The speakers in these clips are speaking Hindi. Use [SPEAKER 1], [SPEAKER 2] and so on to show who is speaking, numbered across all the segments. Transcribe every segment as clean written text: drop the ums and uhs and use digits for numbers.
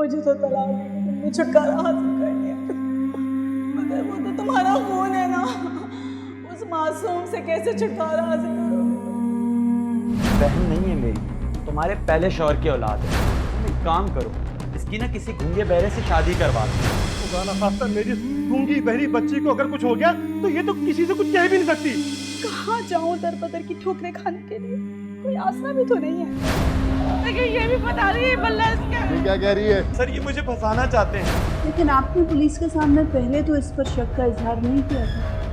[SPEAKER 1] मुझे तो तलाक देके तुमने छुटकारा हासिल कर लिया, मगर वो तो तुम्हारा खून है ना, उस मासूम से कैसे छुटकारा हासिल करोगे तुम?
[SPEAKER 2] बहन नहीं है मेरी, तुम्हारे पहले शौहर की औलाद है। तुम एक काम करो, इसकी ना किसी गूंगे बहरे से शादी करवा दो।
[SPEAKER 3] खुदा ना खास्ता मेरी गूंगी बहरी बच्ची को अगर कुछ हो गया तो ये तो किसी से कुछ कह भी नहीं सकती।
[SPEAKER 1] कहाँ जाऊँ दर बदर की ठोकरें खाने के लिए? कोई आसरा भी तो नहीं है। लेकिन ये भी बता रही है बल्ला इसका।
[SPEAKER 3] ये क्या कह रही है?
[SPEAKER 2] सर ये मुझे फंसाना चाहते हैं।
[SPEAKER 1] लेकिन आपने पुलिस के सामने पहले तो इस पर शक का इजहार नहीं किया था।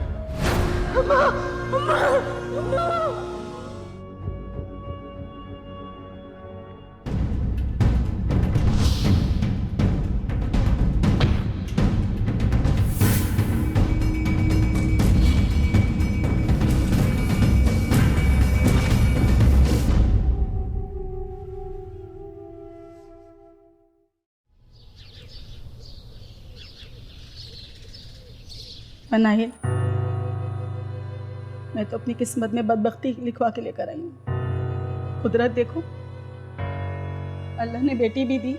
[SPEAKER 1] नाहिल, मैं तो अपनी किस्मत में बदबख्ती लिखवा के लेकर आई हूँ। कुदरत देखो, अल्लाह ने बेटी भी दी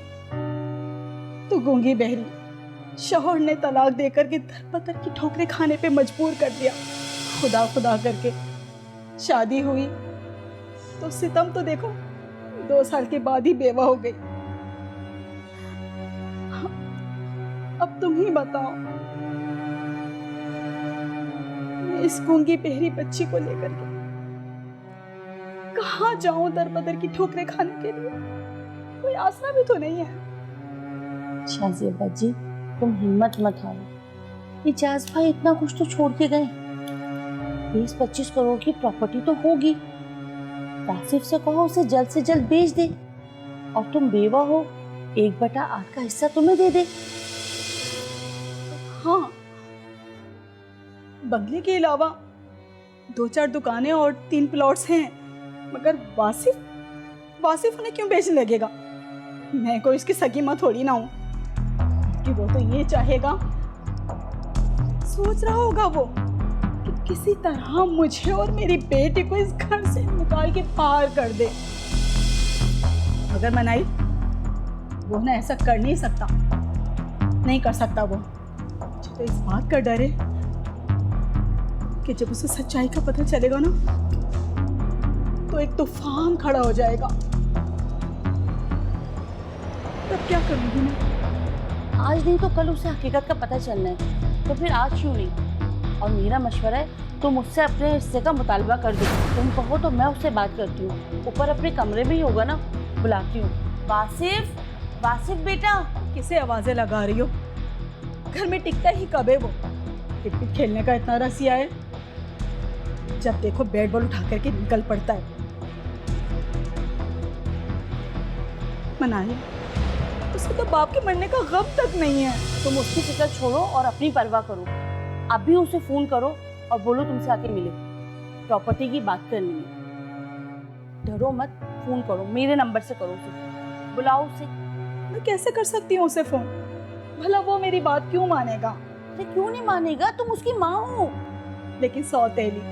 [SPEAKER 1] तो गूंगी बहरी, शौहर ने तलाक देकर के दर बदर की ठोकरें खाने पे मजबूर कर दिया। खुदा खुदा करके शादी हुई तो सितम तो देखो, 2 साल के बाद ही बेवा हो गई। अब तुम ही बताओ, इस गूंगी बहरी बच्ची को लेकर के कहाँ जाऊं दर बदर की ठोकरें खाने के लिए? कोई आसरा भी तो नहीं है।
[SPEAKER 4] शाज़ेबा जी, तुम हिम्मत मत हारो। इजाज भाई इतना कुछ तो छोड़ के गए। 20-25 करोड़ की प्रॉपर्टी तो होगी। वासिफ से कहो उसे जल्द से जल्द बेच दे, और तुम बेवा हो, 1/8 का हिस्सा तुम्हें दे दे।
[SPEAKER 1] हाँ, बंगले के अलावा 2-4 दुकानें और 3 प्लॉट्स हैं, मगर वासिफ उन्हें क्यों बेचने लगेगा? मैं कोई इसकी सगी माँ थोड़ी ना हूँ कि वो तो ये चाहेगा, सोच रहा होगा वो कि किसी तरह मुझे और मेरी बेटी को इस घर से निकाल के बाहर कर दे। मगर मनाई, वो ना ऐसा कर नहीं सकता, नहीं कर सकता वो। मुझे तो इस बात का डर है कि जब उसे सच्चाई का पता चलेगा ना, तो एक तूफान खड़ा हो जाएगा। तब क्या करूंगी मैं?
[SPEAKER 4] आज नहीं तो कल उसे हकीकत का पता चलना है, तो फिर आज क्यों नहीं? और मेरा मशवरा है, तुम मुझसे अपने हिस्से का मुतालबा कर दो। तुम कहो तो मैं उससे बात करती हूँ, ऊपर अपने कमरे में ही होगा ना, बुलाती हूँ। वासिफ बेटा।
[SPEAKER 1] किसे आवाजें लगा रही हो? घर में टिकता ही कब है वो? क्रिकेट खेलने का इतना रसिया है, जब देखो बैट बॉल उठा करके निकल पड़ता है। मनाही, उसको तो बाप के मरने का गम तक नहीं है।
[SPEAKER 4] तुम उसकी फिक्र छोड़ो और अपनी परवाह करो। अभी उसे फोन करो और बोलो तुमसे आके मिले, प्रॉपर्टी की बात करनी है। डरो मत, फोन करो, मेरे नंबर से करो उसे, बुलाओ उसे।
[SPEAKER 1] मैं कैसे कर सकती हूँ उसे फोन? भला वो मेरी बात क्यों मानेगा?
[SPEAKER 4] अरे क्यों नहीं मानेगा? तुम उसकी माँ हो।
[SPEAKER 1] लेकिन सौतेली।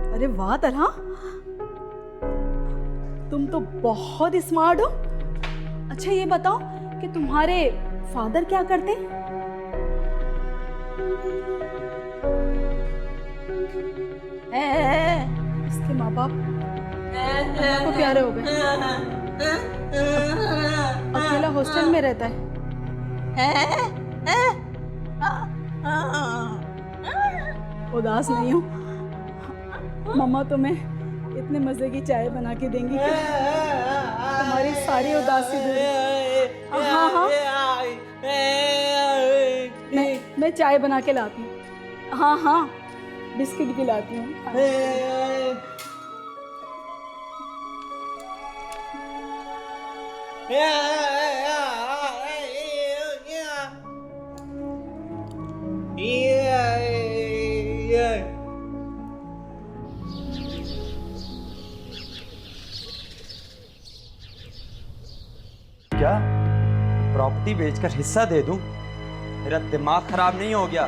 [SPEAKER 1] अरे वाह तलहा, तुम तो बहुत स्मार्ट हो। अच्छा ये बताओ कि तुम्हारे फादर क्या करते हैं? इसके माँ बाप अल्लाह को प्यारे हो गए। अकेला हॉस्टल में रहता है। उदास नहीं हो? मम्मा तुम्हें इतने मजे की चाय बना के देंगी कि तुम्हारी सारी उदासी दूर। हाँ हाँ, मैं चाय बना के लाती हूँ। हाँ हाँ, बिस्किट खिलाती हूँ।
[SPEAKER 2] क्या प्रॉपर्टी बेचकर हिस्सा दे दूं? मेरा दिमाग खराब नहीं हो गया?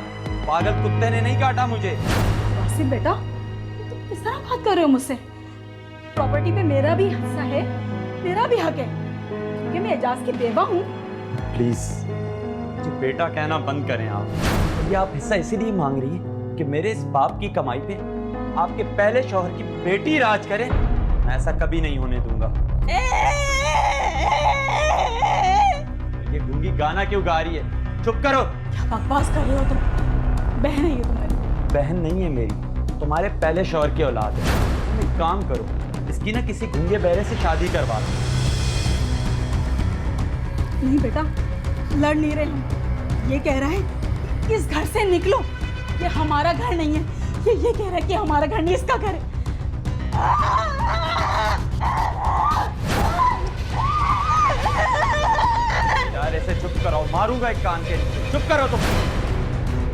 [SPEAKER 2] पागल कुत्ते ने नहीं काटा मुझे।
[SPEAKER 1] वासिफ बेटा, तुम किस तरह बात कर रहे हो मुझसे? प्रॉपर्टी पे मेरा भी हिस्सा है, मेरा भी हक है, क्योंकि मैं एजाज की बेवा हूँ।
[SPEAKER 2] प्लीज मुझे बेटा कहना बंद करें आप। ये आप हिस्सा इसीलिए मांग रही है कि मेरे इस बाप की कमाई पे आपके पहले शौहर की बेटी राज करे? मैं ऐसा कभी नहीं होने दूंगा। ये गूंगी गाना क्यों गा रही है? चुप करो।
[SPEAKER 1] क्या बकवास कर रहे हो तुम? बहन है ये तुम्हारी?
[SPEAKER 2] बहन नहीं है मेरी, तुम्हारे पहले शौहर की औलाद है। तुम एक काम करो, इसकी ना किसी गूंगे बहरे से शादी करवा दो।
[SPEAKER 1] नहीं बेटा, लड़ नहीं रहे हम। ये कह रहा है कि इस घर से निकलो, ये हमारा घर नहीं है। ये कह रहा है कि हमारा घर नहीं, इसका घर है।
[SPEAKER 2] यार ऐसे चुप करो, मारूंगा एक कान के नीचे। चुप करो तुम।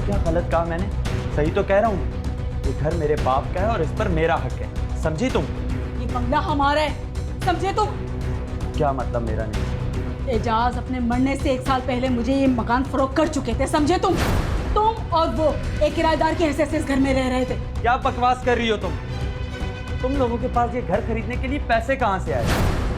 [SPEAKER 2] क्या गलत कहा मैंने? सही तो कह रहा हूँ। ये घर मेरे बाप का है और इस पर मेरा हक है, समझी तुम?
[SPEAKER 1] ये बंगला हमारा है, समझे तुम?
[SPEAKER 2] क्या मतलब मेरा नहीं?
[SPEAKER 1] एजाज अपने मरने से 1 साल पहले मुझे ये मकान फरोख्त कर चुके थे, समझे तुम? तुम और वो एक किराएदार की हैसियत से इस घर में रह रहे थे।
[SPEAKER 2] क्या बकवास कर रही हो तुम? तुम लोगों के पास ये घर खरीदने के लिए पैसे कहाँ से आए?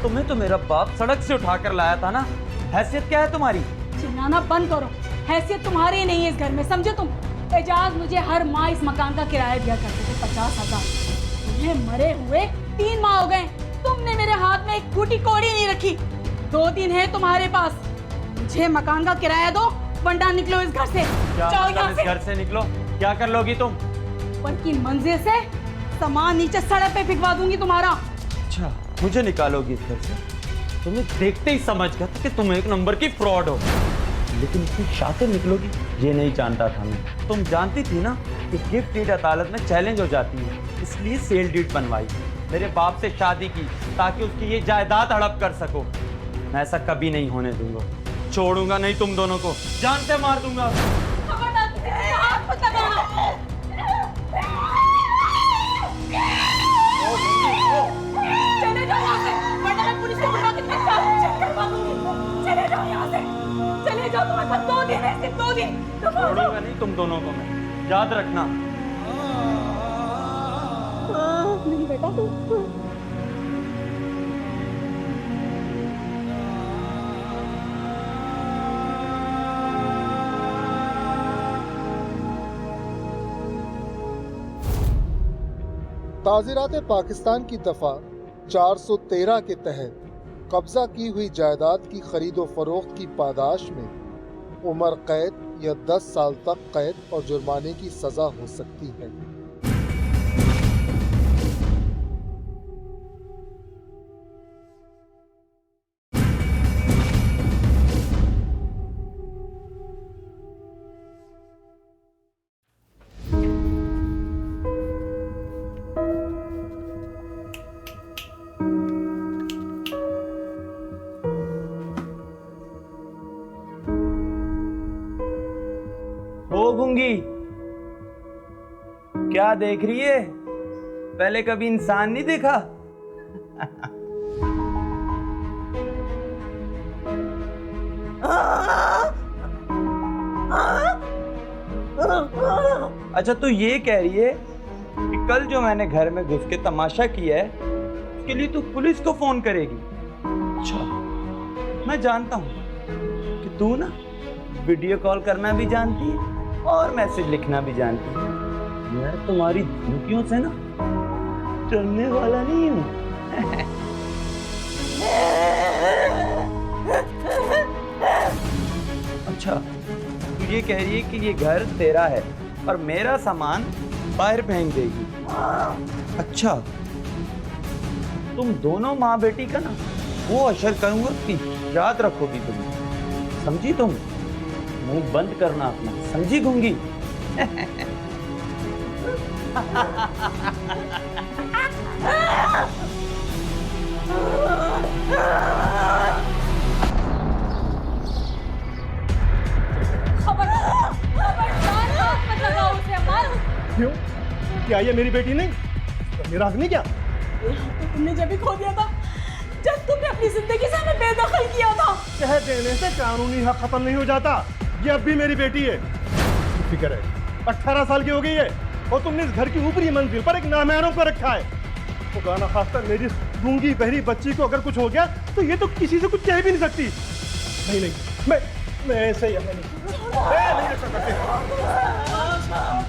[SPEAKER 2] तुम्हें तो मेरा बाप सड़क से उठाकर लाया था ना। हैसियत क्या है तुम्हारी?
[SPEAKER 1] चिल्लाना बंद करो। हैसियत तुम्हारी नहीं है इस घर में, समझे तुम? एजाज मुझे हर माह इस मकान का किराया दिया करते थे, 50,000। मुझे मरे हुए 3 माह हो गए, तुमने मेरे हाथ में एक फूटी कौड़ी नहीं रखी। 2 दिन है तुम्हारे पास। मुझे मकान का किराया दो, वरना निकलो इस घर से।
[SPEAKER 2] क्या
[SPEAKER 1] जाओ
[SPEAKER 2] मतलब
[SPEAKER 1] यहाँ
[SPEAKER 2] इस
[SPEAKER 1] से।
[SPEAKER 2] घर से निकलो? क्या कर लोगी तुम?
[SPEAKER 1] ऊपर की मंजिल से सामान नीचे सड़क पे फिकवा दूंगी तुम्हारा।
[SPEAKER 2] अच्छा, मुझे निकालोगी इस घर से? तुम्हें देखते ही समझ गया था कि तुम एक नंबर की फ्रॉड हो, लेकिन इतनी शातिर निकलोगी ये नहीं जानता था मैं। तुम जानती थी ना कि गिफ्ट डीड अदालत में चैलेंज हो जाती है, इसलिए सेल डीड बनवाई, मेरे बाप से शादी की ताकि उसकी ये जायदाद हड़प कर सको। मैं ऐसा कभी नहीं होने दूंगा। छोड़ूंगा नहीं तुम दोनों को, जान से मार दूंगा।
[SPEAKER 1] चले जाओ यहाँ से, वरना मैं पुलिस को बुला के तुम्हें चाकू चेक करवा दूंगी। चले जाओ यहाँ से, चले जाओ। तुम्हारे पास 2 दिन है, सिर्फ 2 दिन।
[SPEAKER 2] छोड़ूंगा नहीं तुम दोनों को मैं, याद रखना।
[SPEAKER 1] नहीं बेटा, तू
[SPEAKER 5] ताज़ीरात पाकिस्तान की दफ़ा 413 के तहत कब्जा की हुई जायदाद की खरीदो फरोख्त की पादाश में उम्र कैद या 10 साल तक कैद और जुर्माने की सज़ा हो सकती है।
[SPEAKER 2] ओ गूंगी, क्या देख रही है? पहले कभी इंसान नहीं देखा? अच्छा, तू ये कह रही है कि कल जो मैंने घर में घुस के तमाशा किया है उसके लिए तू पुलिस को फोन करेगी? अच्छा, मैं जानता हूं कि तू ना वीडियो कॉल करना भी जानती है और मैसेज लिखना भी जानती है। मैं तुम्हारी धमकियों से ना डरने वाला नहीं हूं। अच्छा, तू ये कह रही है कि ये घर तेरा है और मेरा सामान बाहर फेंक देगी? अच्छा, तुम दोनों माँ बेटी का ना वो अशर करूंगा कि याद रखोगी तुम, समझी तुम? मुंह बंद करना अपना, समझी गूंगी?
[SPEAKER 3] क्यों? क्या ये मेरी बेटी नहीं? तो मेरा हक नहीं क्या?
[SPEAKER 1] तो तुमने जब भी खो दिया था जब तुमने अपनी जिंदगी से हमें बेदखल किया था।
[SPEAKER 3] कह देने से कानूनी हक खत्म नहीं हो जाता। ये अब भी मेरी बेटी है। फिक्र है, 18 साल की हो गई है और तुमने इस घर की ऊपरी मंजिल पर एक नामहरम को रखा है। तो गाना खासकर मेरी गूंगी बहरी बच्ची को अगर कुछ हो गया तो ये तो किसी से कुछ कह भी नहीं सकती। नहीं नहीं, मैं ऐसे यहाँ नहीं रह सकता।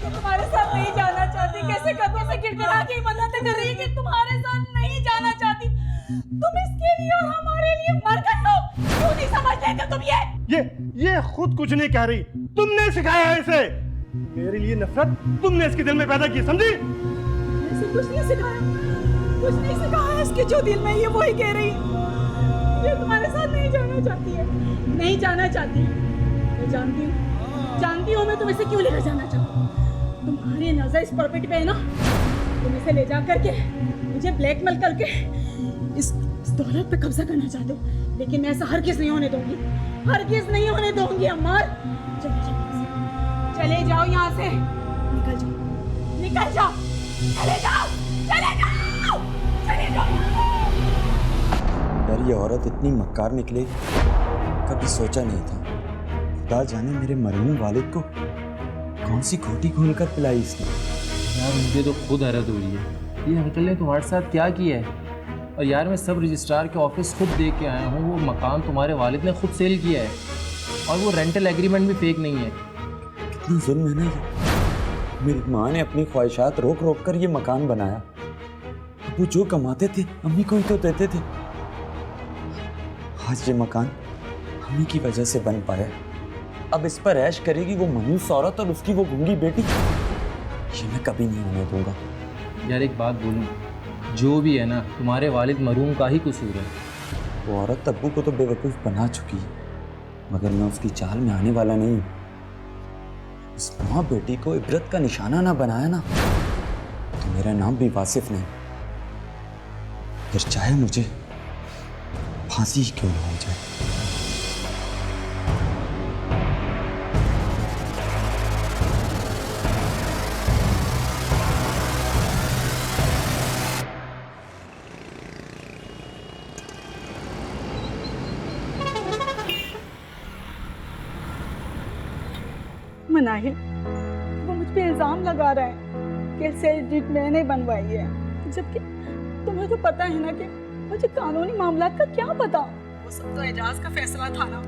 [SPEAKER 1] तुम्हारे साथ नहीं जाना चाहती, कैसे कदमों से गिड़गिड़ा के मदद कर रही है कि तुम्हारे साथ नहीं जाना चाहती। तुम इसके लिए और हमारे लिए मर गए हो। क्यों नहीं समझ लेते तुम
[SPEAKER 3] ये खुद कुछ नहीं कह रही, तुमने सिखाया है इसे। मेरे लिए नफरत तुमने इसके दिल में पैदा की, समझी?
[SPEAKER 1] इसे कुछ नहीं सिखाया, कुछ नहीं सिखाया इसके जो दिल में ये वही कह रही है। ये तुम्हारे साथ नहीं जाना चाहती है, नहीं जाना चाहती है। मैं जानती हूँ मैं तुम्हें से क्यों लेकर जाना चाहती हूँ। तुम्हारी नजर इस प्रॉपर्टी पे है ना, तुम इसे ले जा करके मुझे ब्लैकमेल करके इस दौलत पे कब्जा करना चाहते हो। लेकिन मैं ऐसा हरगिज़ नहीं होने दूंगी, हरगिज़ नहीं होने दूंगी। अम्मार चले जाओ यहाँ से, निकल जाओ, चले जाओ।
[SPEAKER 2] यार ये औरत इतनी मक्कार निकलेगी कभी सोचा नहीं था। खुदा जाने मेरे मरहूम वालिद को कौन सी खोटी खोल कर पिलाई इसने।
[SPEAKER 6] यार मुझे तो खुद हैरत हो रही है, ये अंकल ने तुम्हारे साथ क्या किया है। और यार मैं सब रजिस्ट्रार के ऑफिस खुद देख के आया हूँ, वो मकान तुम्हारे वालिद ने खुद सेल किया है और वो रेंटल एग्रीमेंट भी फेक नहीं है।
[SPEAKER 2] कितना जुल्म है ना ये। मेरी माँ ने अपनी ख्वाहिशात रोक रोक कर ये मकान बनाया। वो जो कमाते थे अम्मी को ही तो देते थे। आज ये मकान अम्मी की वजह से बन पाया। अब इस पर ऐश करेगी वो मनहूस औरत और उसकी वो गूंगी बेटी। ये मैं कभी नहीं होने दूंगा।
[SPEAKER 6] यार एक बात बोलूँ, जो भी है ना तुम्हारे वालिद मरहूम का ही कसूर है।
[SPEAKER 2] वो औरत अब्बू को तो बेवकूफ़ बना चुकी है, मगर मैं उसकी चाल में आने वाला नहीं हूँ। उस माँ बेटी को इबरत का निशाना ना बनाया ना तो मेरा नाम भी वासिफ नहीं। फिर चाहे मुझे फांसी ही क्यों ना हो जाए।
[SPEAKER 1] मनाहिल, वो मुझ पे इल्जाम लगा रहा है कि सेल डीड मैंने बनवाई है, जबकि तुम्हें तो पता है ना कि मुझे कानूनी मामलात का क्या पता। वो सब तो एजाज का फैसला था ना।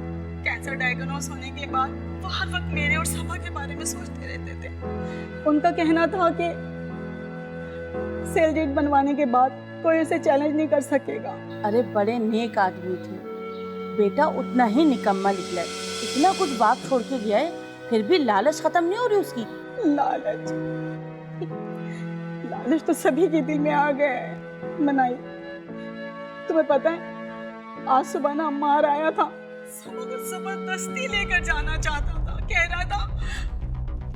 [SPEAKER 1] कैंसर डायग्नोस होने के बाद वो हर वक्त मेरे और सबा के बारे में सोचते रहते थे। उनका कहना था कि सेल डीड बनवाने के बाद कोई उसे चैलेंज नहीं कर सकेगा।
[SPEAKER 4] अरे बड़े नेक आदमी थे, बेटा उतना ही निकम्मा निकला है। इतना कुछ बात छोड़ के गया है, फिर भी लालच खत्म नहीं हो रही उसकी।
[SPEAKER 1] लालच तो सभी के दिल में आ गया है। मनाई, तुम्हें पता है आज सुबह ना अम्मार आया था, सबा को जबरदस्ती लेकर जाना चाहता था। कह रहा था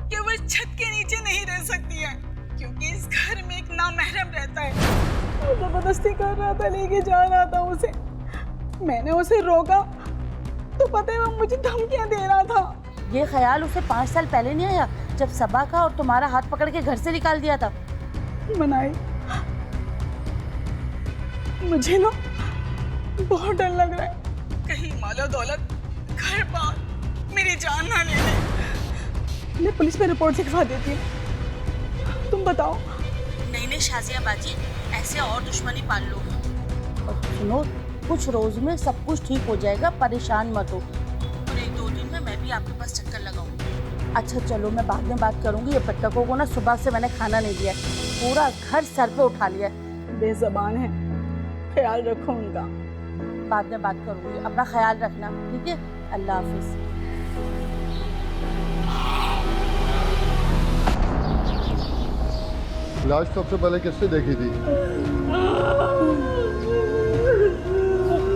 [SPEAKER 1] कि वो इस छत के नीचे नहीं रह सकती है क्योंकि इस घर में एक नामहरम रहता है। वो जबरदस्ती कर रहा था, लेके जा रहा था उसे। मैंने उसे रोका तो पता है वो मुझे धमकियां दे रहा था।
[SPEAKER 4] ये ख्याल उसे 5 साल पहले नहीं आया जब सबा का और तुम्हारा हाथ पकड़ के घर से निकाल दिया था?
[SPEAKER 1] मनाई, मुझे ना बहुत डर लग रहा है, कहीं मालो दौलत घर बार मेरी जान ना ले ले। मैं पुलिस में रिपोर्ट लिखवा देती हूँ। तुम बताओ।
[SPEAKER 4] नहीं शाजिया बाजी, ऐसे और दुश्मनी पाल लो। और सुनो, कुछ रोज में सब कुछ ठीक हो जाएगा, परेशान मत हो। और 1-2 दिन में मैं भी आपके पास चक्कर लगाऊंगी। अच्छा चलो, मैं बाद में बात करूंगी। ये बत्तखों को ना सुबह से मैंने खाना नहीं दिया, पूरा घर सर पे उठा लिया।
[SPEAKER 1] बेज़बान है, ख्याल रखो उनका।
[SPEAKER 4] बाद में बात करूंगी, अपना ख्याल रखना, ठीक है? अल्लाह हाफिज।
[SPEAKER 5] लाश सबसे पहले किसने देखी थी?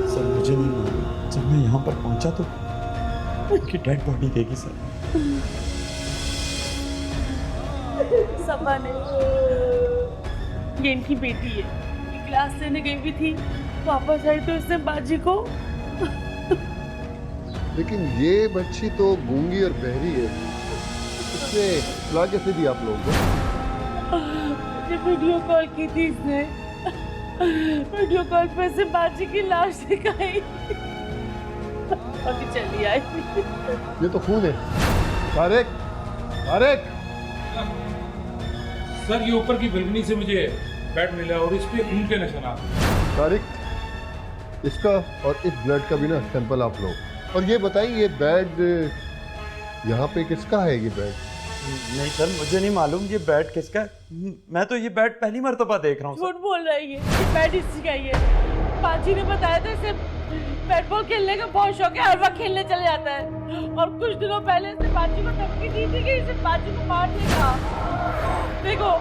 [SPEAKER 2] सर मुझे नहीं मालूम, जब मैं यहाँ पर पहुँचा तो उनकी डेड बॉडी देखी सर।
[SPEAKER 4] सपा ने, ये इनकी बेटी है, ये क्लास लेने गई भी थी, वापस आई तो इसने बाजी को।
[SPEAKER 7] लेकिन ये बच्ची तो गूंगी और बहरी है, इसने ला कैसे दी आप लोगों को?
[SPEAKER 4] मुझे वीडियो कॉल की थी इसने, वीडियो कॉल पे से बाजी की लाश दिखाई, अभी चली आई।
[SPEAKER 7] ये तो खून है। तारिक, तारिक!
[SPEAKER 8] सर ये ऊपर की बिल्कुनी से मुझे बेड मिला और इस पे खून के निशान।
[SPEAKER 7] तारिक, इसका और इस ब्लड का भी ना सैंपल आप लो। और ये बताइए, ये बेड यहाँ पे किसका है? ये बेड
[SPEAKER 2] नहीं सर, मुझे नहीं मालूम ये बैट किसका है। मैं तो ये बैट पहली मर्तबा देख रहा हूँ
[SPEAKER 4] झूठ बोल रही है, ये बैट इसी का ही है। बाजी ने बताया था इसे बैट बॉल खेलने का बहुत शौक है, हर वक्त खेलने चले जाता है, और कुछ दिनों पहले इसे बाजी को धमकी दी थी कि इसे बाजी को मार देगा। देखो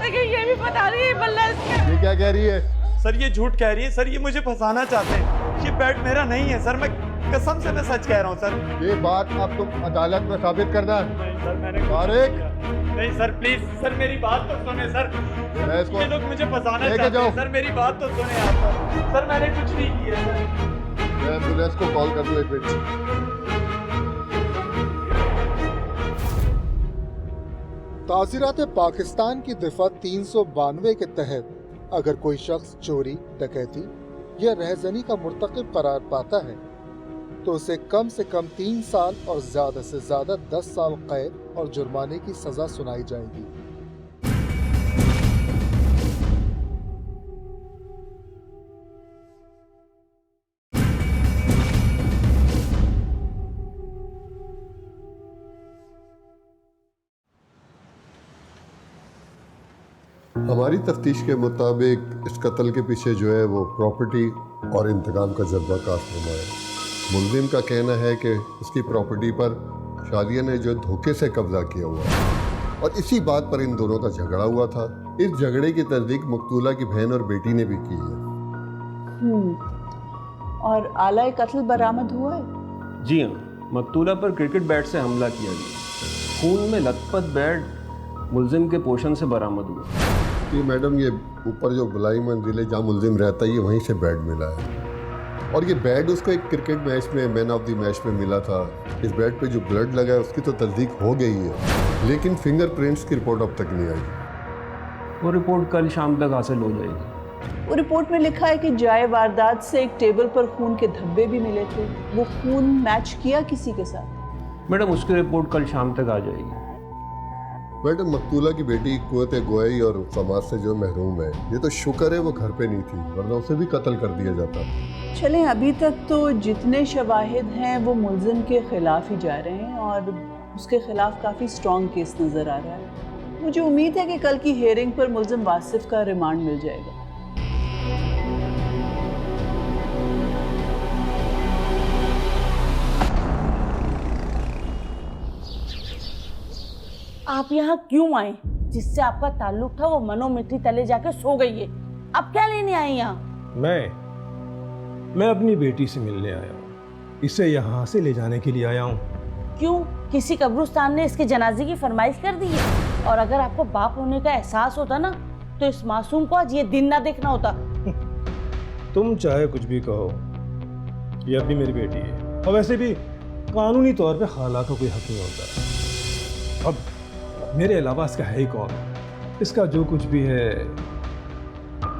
[SPEAKER 4] देखिए, ये भी बता रही है बल्ला इसका।
[SPEAKER 7] ये क्या कह रही है?
[SPEAKER 2] सर ये झूठ कह रही है सर, ये मुझे फंसाना चाहते हैं। ये बैट मेरा नहीं है सर, मैं कसम से मैं सच कह रहा हूँ सर।
[SPEAKER 7] ये बात आप तुम अदालत में साबित करना।
[SPEAKER 2] नहीं सर, मैंने
[SPEAKER 7] तारिक!
[SPEAKER 2] नहीं सर, प्लीज सर मेरी बात तो सुने सर।
[SPEAKER 7] मैं इसको
[SPEAKER 2] ये लोग मुझे फंसाना
[SPEAKER 7] लेके
[SPEAKER 2] चाहते
[SPEAKER 7] जाओ।
[SPEAKER 2] हैं सर, मेरी बात तो सुने आप सर, मैंने कुछ नहीं किया सर।
[SPEAKER 7] मैं एम्बुलेंस को कॉल कर दूं एक मिनट।
[SPEAKER 5] ताज़ीरात पाकिस्तान की दफ़ा 392 के तहत अगर कोई शख्स चोरी, डकैती या रहजनी का मुर्तकिब करार पाता है तो उसे कम से कम 3 साल और ज़्यादा से ज़्यादा 10 साल कैद और जुर्माने की सज़ा सुनाई जाएगी।
[SPEAKER 7] हमारी तफ्तीश के मुताबिक इस कत्ल के पीछे जो है वो प्रॉपर्टी और इंतकाम का जज्बा कारनामा है। मुल्जिम का कहना है कि उसकी प्रॉपर्टी पर शादिया ने जो धोखे से कब्जा किया हुआ है और इसी बात पर इन दोनों का झगड़ा हुआ था। इस झगड़े की तस्दीक मकतूला की बहन और बेटी ने भी की है।
[SPEAKER 9] और आला कत्ल बरामद हुआ है?
[SPEAKER 10] जी हाँ, मकतूला पर क्रिकेट बैट से हमला किया गया। खून में लथपथ बैट मुल्जिम के पोषण से बरामद हुआ।
[SPEAKER 7] ये मैडम, ये ऊपर जो बुलाई मंजिल है जहाँ मुल्जिम रहता है, ये वहीं से बैट मिला है। और ये बैट उसको एक क्रिकेट मैच में मैन ऑफ द मैच में मिला था। इस बैट पे जो ब्लड लगा है उसकी तो तस्दीक हो गई है, लेकिन फिंगरप्रिंट्स की रिपोर्ट अब तक नहीं आई।
[SPEAKER 10] वो रिपोर्ट कल शाम तक हासिल हो जाएगी।
[SPEAKER 9] वो रिपोर्ट में लिखा है कि जाए वारदात से एक टेबल पर खून के धब्बे भी मिले थे। वो खून मैच किया किसी के साथ?
[SPEAKER 10] मैडम उसकी रिपोर्ट कल शाम तक आ जाएगी।
[SPEAKER 7] मैडम, मकतूला की बेटी कुव्वत गोई और समाज से जो महरूम है, ये तो शुक्र है वो घर पे नहीं थी, वरना उसे भी कत्ल कर दिया जाता।
[SPEAKER 9] चलें, अभी तक तो जितने शवाहिद हैं वो मुल्जिम के खिलाफ ही जा रहे हैं और उसके खिलाफ काफ़ी स्ट्रॉन्ग केस नज़र आ रहा है। मुझे उम्मीद है कि कल की हेयरिंग पर मुल्जिम वासिफ का रिमांड मिल जाएगा।
[SPEAKER 4] आप यहाँ क्यों आए? जिससे आपका ताल्लुक था वो मनोमिट्री तले जाके सो गई है, अब क्या लेने आए यहाँ?
[SPEAKER 3] मैं अपनी बेटी से मिलने आया हूँ, इसे यहाँ से ले जाने के लिए आया हूँ।
[SPEAKER 4] क्यों? किसी कब्रिस्तान ने इसके जनाजे की फरमाइश कर दी है? और अगर आपको बाप होने का एहसास होता ना तो इस मासूम को आज ये दिन ना देखना होता।
[SPEAKER 3] तुम चाहे कुछ भी कहो, ये अब भी मेरी बेटी है, और वैसे भी कानूनी तौर पे खाला का कोई हक नहीं होता। अब मेरे अलावा इसका है ही कौन? इसका जो कुछ भी है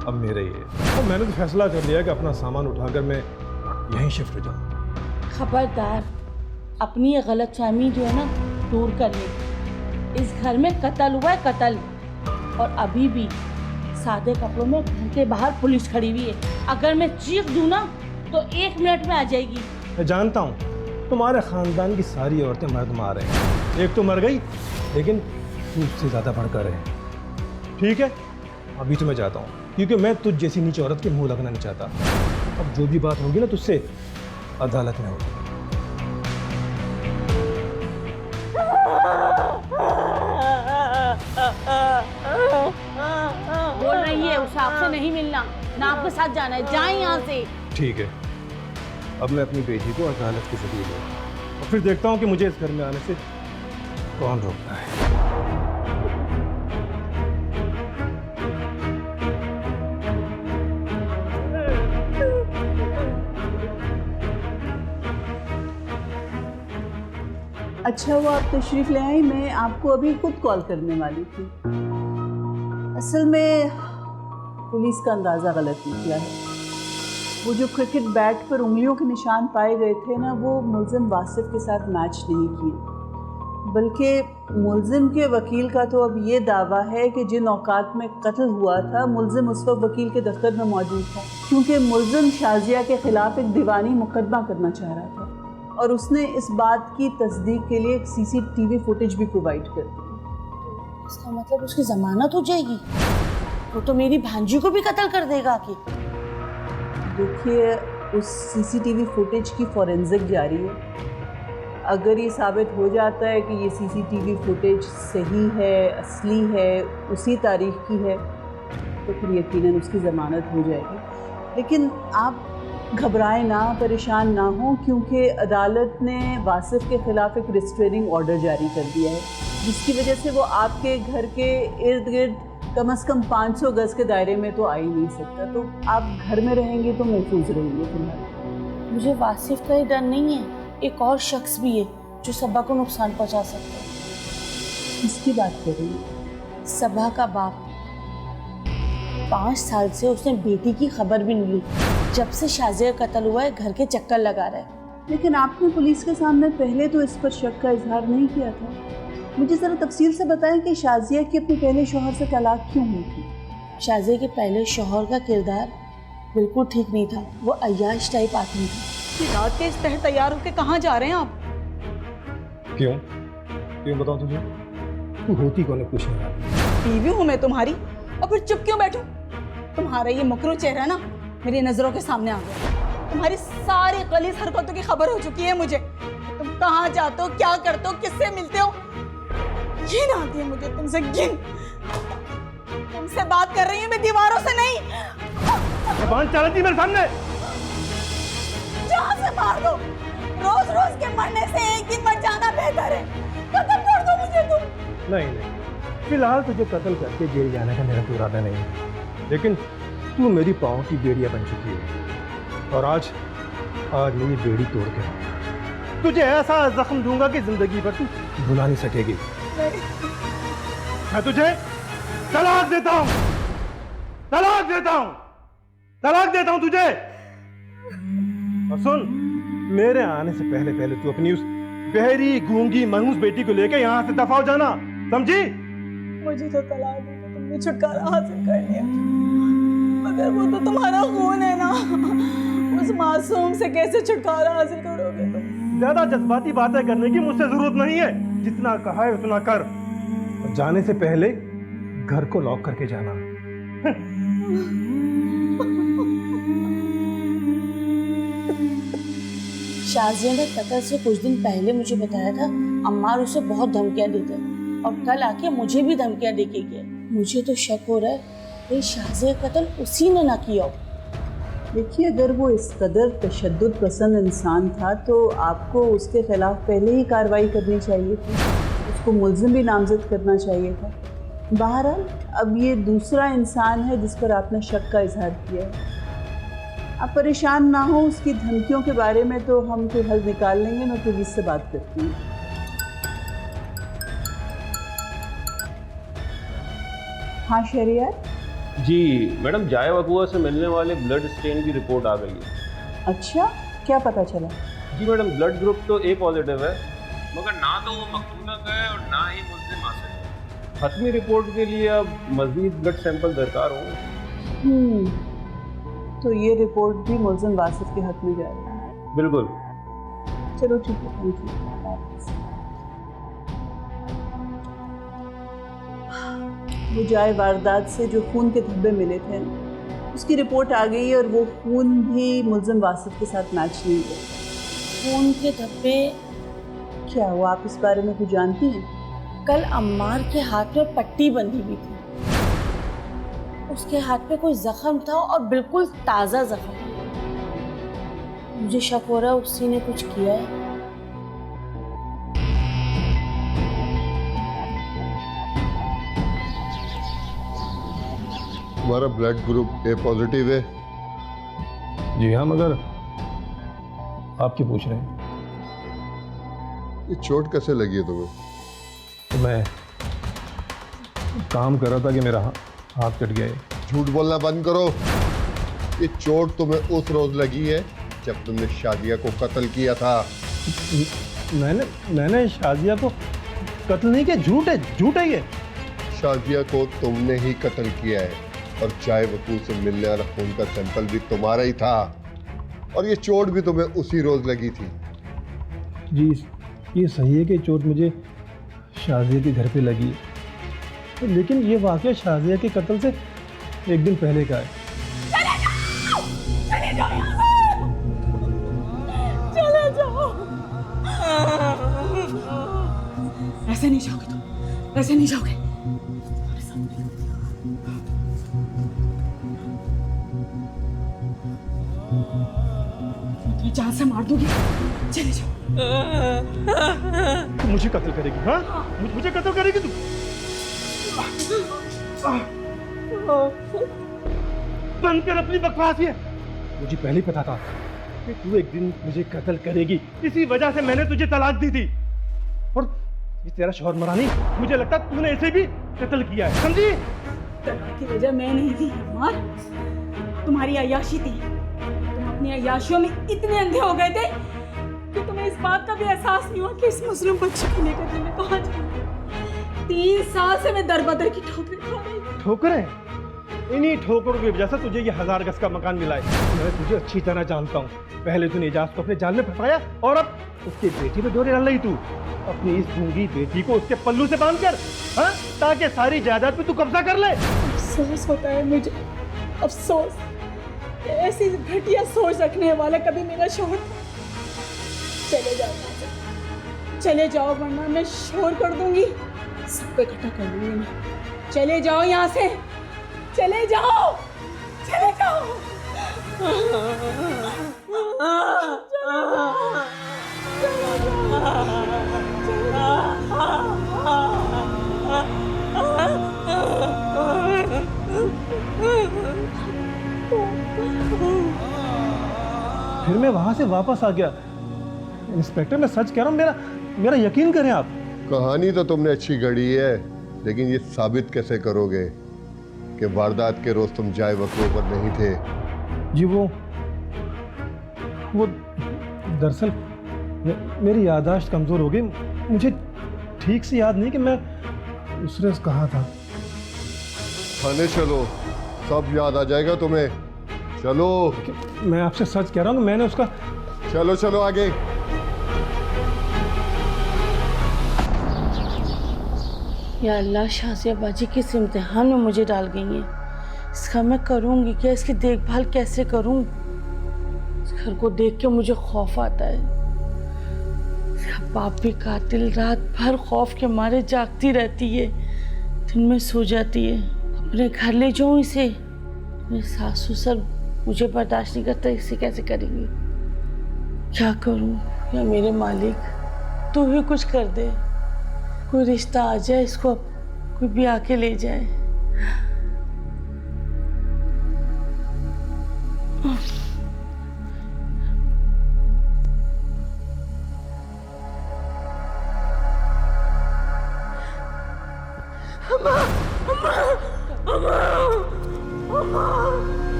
[SPEAKER 3] अब मेरा ही है। और मैंने तो फैसला कर लिया कि अपना सामान उठाकर मैं यहीं शिफ्ट हो जाऊँ।
[SPEAKER 4] खबरदार, अपनी ये गलतफहमी जो है ना दूर कर ले। इस घर में कत्ल हुआ है, कत्ल, और अभी भी सादे कपड़ों में घर के बाहर पुलिस खड़ी हुई है। अगर मैं चीख दूँ ना तो 1 मिनट में आ जाएगी।
[SPEAKER 3] मैं जानता हूँ तुम्हारे खानदान की सारी औरतें मर्द मार रहे हैं, एक तो मर गई लेकिन तुझसे ज़्यादा बढ़कर है। ठीक है, अभी तो मैं जाता हूँ, क्योंकि मैं तुझ जैसी नीच औरत के मुंह लगना नहीं चाहता। अब जो भी बात होगी ना तुझसे अदालत में होगी।
[SPEAKER 4] बोल रही है उसे आपसे नहीं मिलना, ना आपके साथ जाना है, जाए यहाँ से।
[SPEAKER 3] ठीक है, अब मैं अपनी बेटी को अदालत के जरिए लूँगा और फिर देखता हूँ कि मुझे इस घर में आने से कौन रोकता है।
[SPEAKER 9] अच्छा वो आप तशरीफ़ ले आई, मैं आपको अभी खुद कॉल करने वाली थी। असल में पुलिस का अंदाज़ा गलत निकला है। वो जो क्रिकेट बैट पर उंगलियों के निशान पाए गए थे ना, वो मुल्ज़िम वासिफ के साथ मैच नहीं किए, बल्कि मुल्ज़िम के वकील का तो अब ये दावा है कि जिन औकात में कत्ल हुआ था मुल्ज़िम उस वक्त वकील के दफ्तर में मौजूद था, क्योंकि मुल्ज़िम शाजिया के ख़िलाफ़ एक दीवानी मुकदमा करना चाह रहा था और उसने इस बात की तस्दीक के लिए एक CCTV फुटेज भी प्रोवाइड कर दी।
[SPEAKER 4] इसका मतलब उसकी जमानत हो जाएगी। वो तो मेरी भांजी को भी कत्ल कर देगा कि।
[SPEAKER 9] देखिए, उस CCTV फुटेज की फॉरेंसिक जारी है। अगर ये साबित हो जाता है कि ये CCTV फुटेज सही है, असली है, उसी तारीख की है, तो फिर यकीनन उसकी ज़मानत हो जाएगी। लेकिन आप घबराएं ना, परेशान ना हो, क्योंकि अदालत ने वासिफ के ख़िलाफ़ एक रिस्ट्रेनिंग ऑर्डर जारी कर दिया है, जिसकी वजह से वो आपके घर के इर्द गिर्द कम से कम 500 गज़ के दायरे में तो आ ही नहीं सकता। तो आप घर में रहेंगे तो महफूज रहेंगे फिलहाल।
[SPEAKER 4] मुझे वासिफ का ही डर नहीं है, एक और शख्स भी है जो सबा को नुकसान पहुंचा सकता है।
[SPEAKER 9] किसकी बात कर रही हैं?
[SPEAKER 4] सबा का बाप। 5 साल से उसने बेटी की खबर भी नहीं ली। जब से शाजिया कत्ल हुआ है घर के चक्कर लगा रहा है।
[SPEAKER 9] लेकिन आपने पुलिस के सामने पहले तो इस पर शक का इजहार नहीं किया था। मुझे ज़रा तफसील से बताएं कि शाजिया की अपने पहले शौहर से तलाक क्यों हुई थी?
[SPEAKER 4] शाजिया के पहले शौहर का किरदार बिल्कुल ठीक नहीं था। वो अय्याश टाइप आदमी था।
[SPEAKER 1] रात के इस तहत तैयार होकर कहाँ जा रहे हैं आप?
[SPEAKER 3] क्यों क्यों बताऊं तुझे? तू होती कौन है पूछने वाली?
[SPEAKER 1] बीवी हूँ मैं तुम्हारी, और फिर चुप क्यों बैठूं? तुम्हारा ये मकरू चेहरा ना मेरी नजरों के सामने आ गया। तुम्हारी सारी गलीज़ हरकतों की खबर हो चुकी है मुझे। तुम कहाँ जाते हो, क्या करते हो, किससे मिलते हो, घिन आती है मुझे तुमसे, घिन। तुमसे बात कर रही हूँ मैं, दीवारों से नहीं।
[SPEAKER 3] जबान चलाती मेरे सामने।
[SPEAKER 1] जहाँ से मार दो, रोज रोज के मरने से एक दिन मर जाना बेहतर है। कत्ल कर दो मुझे तुम।
[SPEAKER 3] नहीं, फिलहाल तुझे कत्ल करके जेल जाने का मेरा इरादा नहीं है, लेकिन तू मेरी पाँव की बेड़िया बन चुकी है और आज मेरी बेड़ी तोड़ के रहूंगा। तुझे ऐसा जख्म दूंगा कि जिंदगी भर तू भुला नहीं सकेगी। मैं तुझे तलाक देता हूँ, तलाक देता हूँ, तलाक देता हूँ तुझे। और सुन, मेरे आने से पहले पहले तू अपनी उस बहरी गूंगी मनहूस बेटी को लेकर यहाँ से दफा हो जाना, समझी?
[SPEAKER 1] मुझे तो तलाक देकर तुमने छुटकारा हासिल कर लिया, मगर वो तो तुम्हारा खून है ना। उस मासूम से कैसे छुटकारा हासिल करोगे तुम?
[SPEAKER 3] ज्यादा जज्बाती बातें करने की मुझसे जरूरत नहीं है। जितना कहा है उतना कर, और जाने से पहले घर को लॉक करके जाना।
[SPEAKER 4] शाजिया ने कत्ल से कुछ दिन पहले मुझे बताया था अम्मार उसे बहुत धमकियां देते हैं और कल आके मुझे भी धमकियां देके गया। मुझे तो शक हो रहा है कि शाजिया कत्ल उसी ने ना किया हो।
[SPEAKER 9] देखिए, अगर वो इस कदर तशद्दुद पसंद इंसान था तो आपको उसके खिलाफ पहले ही कार्रवाई करनी चाहिए थी, उसको मुल्ज़िम भी नामजद करना चाहिए था। बहरहाल अब ये दूसरा इंसान है जिस पर आपने शक का इजहार किया है। आप परेशान ना हो, उसकी धमकियों के बारे में तो हम कोई हल निकाल लेंगे। मैं पुलिस से बात करती हूँ। हाँ शहरियार
[SPEAKER 10] जी मैडम, जाए वकुआ से मिलने वाले ब्लड स्टेन की रिपोर्ट आ गई है।
[SPEAKER 9] अच्छा, क्या पता चला?
[SPEAKER 10] जी मैडम, ब्लड ग्रुप तो ए पॉजिटिव है, मगर ना तो वो मकतूला का है और ना ही मुल्ज़िम आसिफ। हतमी रिपोर्ट के लिए अब मज़ीद ब्लड सैंपल दरकार होंगे।
[SPEAKER 9] तो ये रिपोर्ट भी मुल्ज़िम वासिफ के हक में जा रही है?
[SPEAKER 10] बिल्कुल।
[SPEAKER 9] चलो ठीक है, थैंक यू। वो जाए वारदात से जो खून के धब्बे मिले थे उसकी रिपोर्ट आ गई है और वो खून भी मुल्ज़िम वासिफ के साथ मैच नहीं हुआ।
[SPEAKER 4] खून के धब्बे?
[SPEAKER 9] क्या वो आप इस बारे में कुछ जानती हैं?
[SPEAKER 4] कल अम्मार के हाथ में पट्टी बंधी हुई थी, उसके हाथ पे कोई जख्म था और बिल्कुल ताज़ा जख्म। मुझे शक हो रहा है उसी ने कुछ किया है।
[SPEAKER 7] हमारा ब्लड ग्रुप ए पॉजिटिव है।
[SPEAKER 3] जी हाँ, मगर आप क्यों पूछ रहे हैं?
[SPEAKER 7] ये चोट कैसे लगी है तुम्हें?
[SPEAKER 3] मैं काम कर रहा था कि मेरा हाथ कट गया है।
[SPEAKER 7] झूठ बोलना बंद करो। ये चोट तुम्हें उस रोज लगी है जब तुमने शादिया को कत्ल किया था।
[SPEAKER 3] मैंने शादिया को कत्ल नहीं किया। झूठ है ये।
[SPEAKER 7] शादिया को तुमने ही कत्ल किया है और चाय वकूल से मिलने वाला खून का सैंपल भी तुम्हारा ही था और ये चोट भी तुम्हें उसी रोज लगी थी।
[SPEAKER 3] जी ये सही है कि चोट मुझे शादिया के घर पे लगी, लेकिन ये वाकया शादिया के कत्ल से एक दिन पहले का है।
[SPEAKER 1] चले जाओ ऐसे नहीं जाओगे तुम, ऐसे नहीं जाओगे। मैं तुम्हें जान से मार दूंगी। चले जाओ।
[SPEAKER 3] तू मुझे कत्ल करेगी? हाँ मुझे कत्ल करेगी तू? बंद कर अपनी बकवास। ये मुझे पहले ही पता था कि तू एक दिन मुझे कत्ल करेगी। इसी वजह से मैंने तुझे तलाक दी थी। और ये तेरा शौहर मरा नहीं, मुझे लगता तूने इसे भी कत्ल किया है, समझी?
[SPEAKER 1] तलाक की वजह मैं नहीं थी मार, तुम्हारी अय्याशी थी। तुम अपनी अय्याशियों में इतने अंधे हो गए थे कि तुम्हें इस बात का भी एहसास नहीं हुआ कि इस मुस्लिम बच्चे को लेकर के मैं कहाँ जाऊँ। 3 साल से मैं दर बदर की ठोकरें खा रही हूँ।
[SPEAKER 3] ठोकरें? इन्हीं ठोकरों की वजह से तुझे ये 1000 गज का मकान मिला है। मैं तुझे अच्छी तरह जानता हूँ। पहले तूने एजाज को अपने जाल में फंसाया और अब उसकी बेटी पे डोरे डाल रही तू। अपनी इस गूंगी बेटी को उसके पल्लू से बांध कर, हाँ, ताकि सारी जायदाद पे तू कब्जा कर ले।
[SPEAKER 1] अफसोस होता है मुझे, अफसोस। ऐसी घटिया सोच रखने वाला कभी मेरा शौहर था। चले जाओ यहाँ से, चले जाओ वरना मैं शोर कर दूंगी, सबको इकट्ठा कर दूंगी मैं। चले जाओ यहाँ से, चले जाओ, चले जाओ।
[SPEAKER 3] फिर मैं वहां से वापस आ गया। इंस्पेक्टर मैं सच कह रहा हूँ, मेरा यकीन करें आप।
[SPEAKER 7] कहानी तो तुमने अच्छी गढ़ी है, लेकिन ये साबित कैसे करोगे कि वारदात के रोज तुम जाए वकूल पर नहीं थे?
[SPEAKER 3] जी वो दरअसल मेरी याददाश्त कमज़ोर हो गई। मुझे ठीक से याद नहीं कि मैं उस रोज़ कहाँ था।
[SPEAKER 7] थाने चलो, सब याद आ जाएगा तुम्हें। चलो।
[SPEAKER 3] मैं आपसे सच कह रहा हूँ, मैंने उसका।
[SPEAKER 7] चलो चलो आगे।
[SPEAKER 4] या अल्लाह, शाजिया बाजी किस इम्तिहान में मुझे डाल गई हैं। इसका मैं करूँगी क्या? इसकी देखभाल कैसे करूँ? इस घर को देख के मुझे खौफ आता है। इसका बाप भी कातिल, रात भर खौफ के मारे जागती रहती है, दिन में सो जाती है। अपने घर ले जाऊँ इसे? मेरे सास ससुर मुझे बर्दाश्त नहीं करता, इसे कैसे करेंगी? क्या करूँ? या मेरे मालिक तू ही कुछ कर दे, कोई रिश्ता आ जाए, इसको कोई भी आके ले जाए।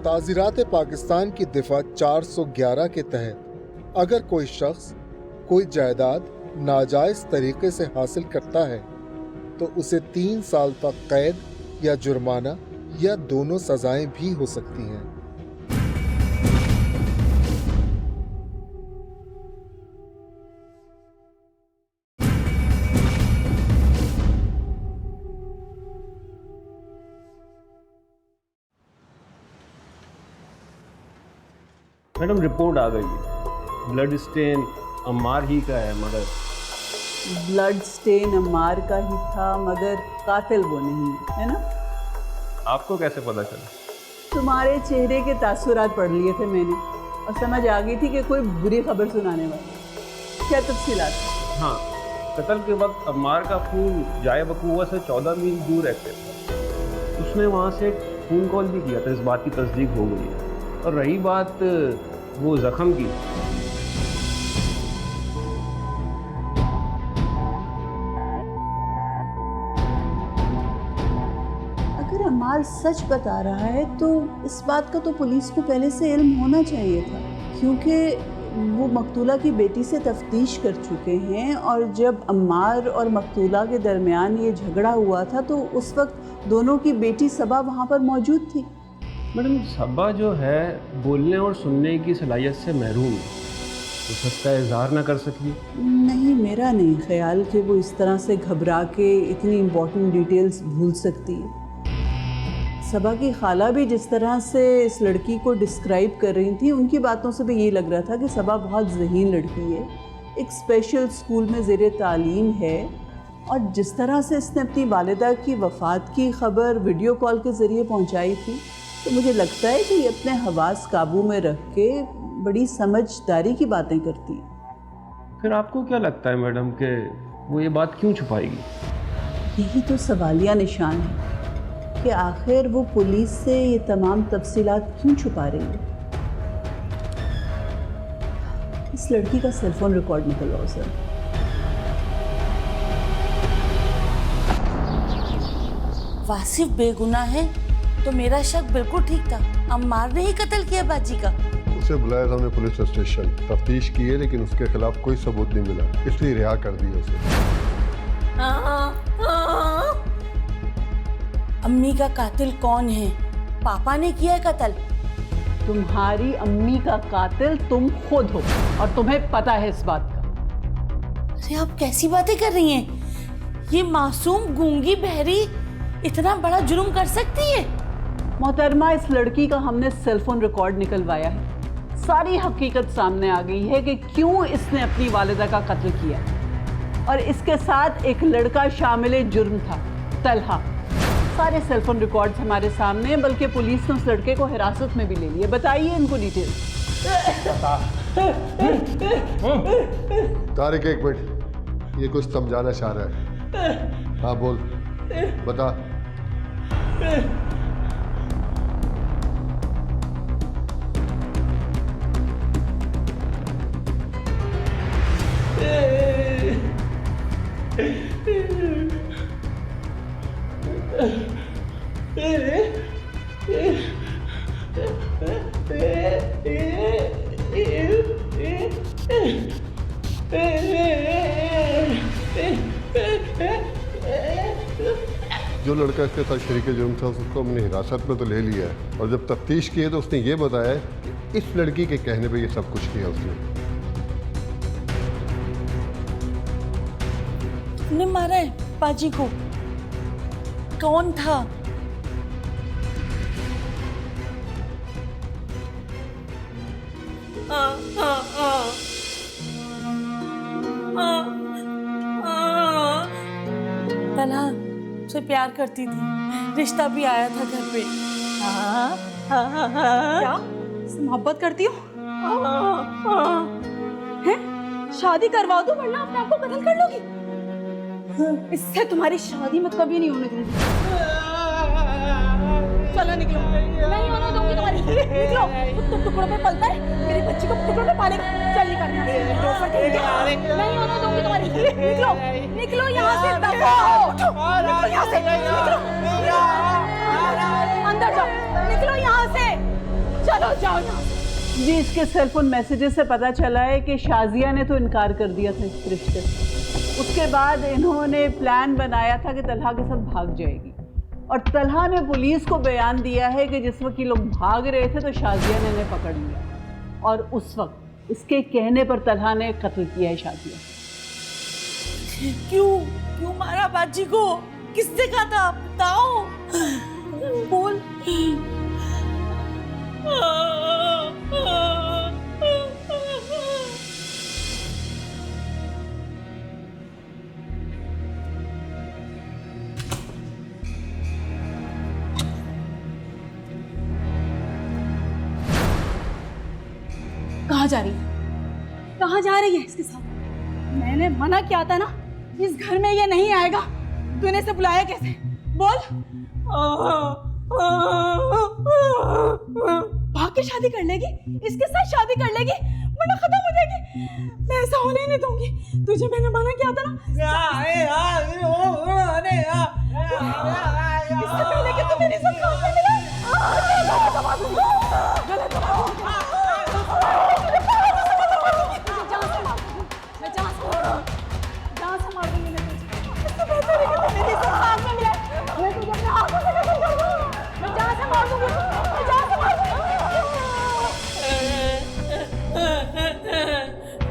[SPEAKER 5] ताज़ीरात पाकिस्तान की दिफा 411 के तहत अगर कोई शख्स कोई जायदाद नाजायज़ तरीके से हासिल करता है तो उसे 3 साल तक कैद या जुर्माना या दोनों सजाएं भी हो सकती हैं।
[SPEAKER 10] मैडम रिपोर्ट आ गई है, ब्लड स्टेन अम्मार ही का है, मगर
[SPEAKER 9] ब्लड स्टेन अम्मार का ही था मगर कातिल वो नहीं है ना?
[SPEAKER 10] आपको कैसे पता चला?
[SPEAKER 9] तुम्हारे चेहरे के तासुरात पढ़ लिए थे मैंने और समझ आ गई थी कि कोई बुरी खबर सुनाने वाला। क्या तफसीलात?
[SPEAKER 10] हाँ, कत्ल के वक्त अम्मार का फ़ोन जाए बकुआ से 14 मील दूर एक्टिव था। उसने वहाँ से एक फ़ोन कॉल भी किया था, इस बात की तस्दीक हो गई है। और रही बात वो ज़ख्म की,
[SPEAKER 9] अगर अमार सच बता रहा है तो इस बात का तो पुलिस को पहले से इल्म होना चाहिए था, क्योंकि वो मकतूला की बेटी से तफ्तीश कर चुके हैं। और जब अम्मार और मकतूला के दरमियान ये झगड़ा हुआ था तो उस वक्त दोनों की बेटी सबा वहाँ पर मौजूद थी।
[SPEAKER 10] मैडम सबा जो है बोलने और सुनने की सलाहियत से महरूम है, हो सकता है इजहार ना कर सकी।
[SPEAKER 9] नहीं, मेरा नहीं ख्याल कि वो इस तरह से घबरा के इतनी इम्पोर्टेंट डिटेल्स भूल सकती है। सबा की खाला भी जिस तरह से इस लड़की को डिस्क्राइब कर रही थी, उनकी बातों से भी ये लग रहा था कि सबा बहुत ज़हीन लड़की है, एक स्पेशल स्कूल में ज़ेरे तालीम है। और जिस तरह से इसने अपनी वालिदा की वफ़ात की ख़बर वीडियो कॉल के ज़रिए पहुंचाई थी, तो मुझे लगता है कि ये अपने हवास काबू में रख के बड़ी समझदारी की बातें करती है।
[SPEAKER 10] फिर आपको क्या लगता है मैडम कि वो ये बात क्यों छुपाएगी?
[SPEAKER 9] यही तो सवालिया निशान है कि आखिर वो पुलिस से ये तमाम तफसीलात क्यों छुपा रही है। इस लड़की का सेलफोन रिकॉर्ड निकलवाओ सर।
[SPEAKER 4] वासिफ बेगुनाह है तो मेरा शक बिल्कुल ठीक था, अम्मार ने ही कत्ल किया बाजी का।
[SPEAKER 7] उसे बुलाया था हमने पुलिस स्टेशन, तफ्तीश की है लेकिन उसके खिलाफ कोई सबूत नहीं मिला, इसलिए रिहा कर दिया उसे।
[SPEAKER 4] अम्मी का कातिल कौन है? पापा ने किया है कत्ल?
[SPEAKER 9] तुम्हारी अम्मी का कातिल तुम खुद हो और तुम्हें पता है इस बात का।
[SPEAKER 4] अरे आप कैसी बातें कर रही हैं? ये मासूम गूंगी बहरी इतना बड़ा जुर्म कर सकती है?
[SPEAKER 9] मोहतरमा, इस लड़की का हमने सेलफोन रिकॉर्ड निकलवाया है। सारी हकीकत सामने आ गई है कि क्यों इसने अपनी वालिदा का कत्ल किया, और इसके साथ एक लड़का शामिल जुर्म था, तलहा। सारे सेलफोन रिकॉर्ड्स हमारे सामने हैं, बल्कि पुलिस ने उस लड़के को हिरासत में भी ले लिया। बताइए इनको डिटेल्स।
[SPEAKER 7] तारिक एक मिनट, ये कुछ समझाना चाह रहा है। हाँ बोल, बता। जो लड़का इसके साथ शरीक जुर्म था उसको हमने हिरासत में तो ले लिया है, और जब तफ्तीश की है तो उसने ये बताया कि इस लड़की के कहने पे ये सब कुछ किया उसने।
[SPEAKER 4] तुमने मारा है बाजी को? कौन था? तलहा से प्यार करती थी, रिश्ता भी आया था घर पे।
[SPEAKER 1] क्या मोहब्बत करती हो? हैं? शादी करवा दो वरना अपने आप को कत्ल कर लोगी। इससे तुम्हारी शादी मैं कभी नहीं होने दूंगी। चलो निकलो, नहीं होने दूंगी तुम्हारी। निकलो, तुम टुकड़ों पे पलता है, मेरी बच्ची को टुकड़ों पे पालेगा। चल निकल यहाँ से, नहीं होने दूंगी तुम्हारी। निकलो, निकलो यहाँ से, दफा हो। निकलो यहाँ से, निकलो, अंदर जाओ, निकलो यहाँ से, चलो जाओ यहाँ से।
[SPEAKER 9] जी, इसके सेलफोन मैसेजेस से पता चला है कि शाजिया ने तो इनकार कर दिया था इस रिश्ते से। उसके बाद इन्होंने प्लान बनाया था कि तलहा के साथ भाग जाएगी, और तलहा ने पुलिस को बयान दिया है कि जिस वक्त ये लोग भाग रहे थे तो शाजिया ने इन्हें पकड़ लिया, और उस वक्त इसके कहने पर तलहा ने कत्ल किया है शाजिया।
[SPEAKER 4] क्यों क्यों मारा बाजी को? किसने कहा था? बताओ, बोल।
[SPEAKER 1] कहाँ जा रही है? कहाँ जा रही है इसके साथ? मैंने मना किया था ना इस घर में ये नहीं आएगा। तूने इसे बुलाया कैसे? बोल। भाग के शादी कर लेगी, इसके साथ शादी कर लेगी, वरना खत्म हो जाएगी। मैं ऐसा होने नहीं दूंगी। तुझे मैंने मना किया था ना, इससे पहले कि तू मेरी सब काम में मिला।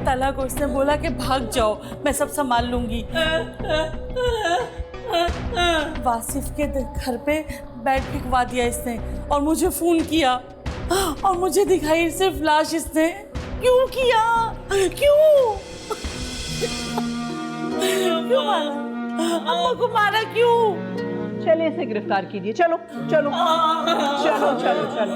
[SPEAKER 4] ताला को उसने बोला कि भाग जाओ, मैं सब संभाल लूंगी। वासिफ के घर पे बेड फेंकवा दिया इसने और मुझे फोन किया और मुझे दिखाई सिर्फ लाश इसने। क्यों किया? क्यों मारा? अम्मा को मारा क्यों?
[SPEAKER 9] चले इसे गिरफ्तार कीजिए। चलो चलो चलो चलो चलो।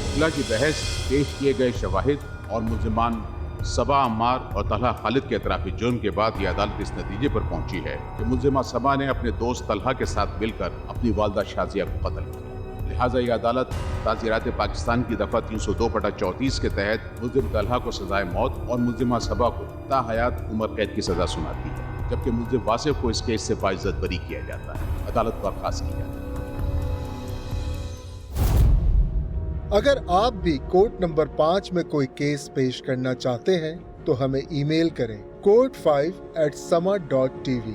[SPEAKER 11] मुल्ला की बहस, पेश किए गए शवाहिद और मुल्जिमान सबा अम्मार और तलहा खालिद के एतराफ़ी जुर्म के बाद ये अदालत इस नतीजे पर पहुंची है कि मुल्जिमा सबा ने अपने दोस्त तलहा के साथ मिलकर अपनी वालदा शाजिया को कत्ल किया। लिहाजा ये अदालत ताज़ीरात पाकिस्तान की दफ़ा 302/34 के तहत मुल्जिम तलहा को सजाए मौत और मुल्जिमा सबा को ताहयात उम्र कैद की सज़ा सुनाती है, जबकि मुल्जिम वासिफ को इस केस से बाइज्जत बरी किया जाता है। अदालत बर्खास्त की जाती है।
[SPEAKER 5] अगर आप भी कोर्ट नंबर 5 में कोई केस पेश करना चाहते हैं तो हमें ईमेल करें court5@sama.tv।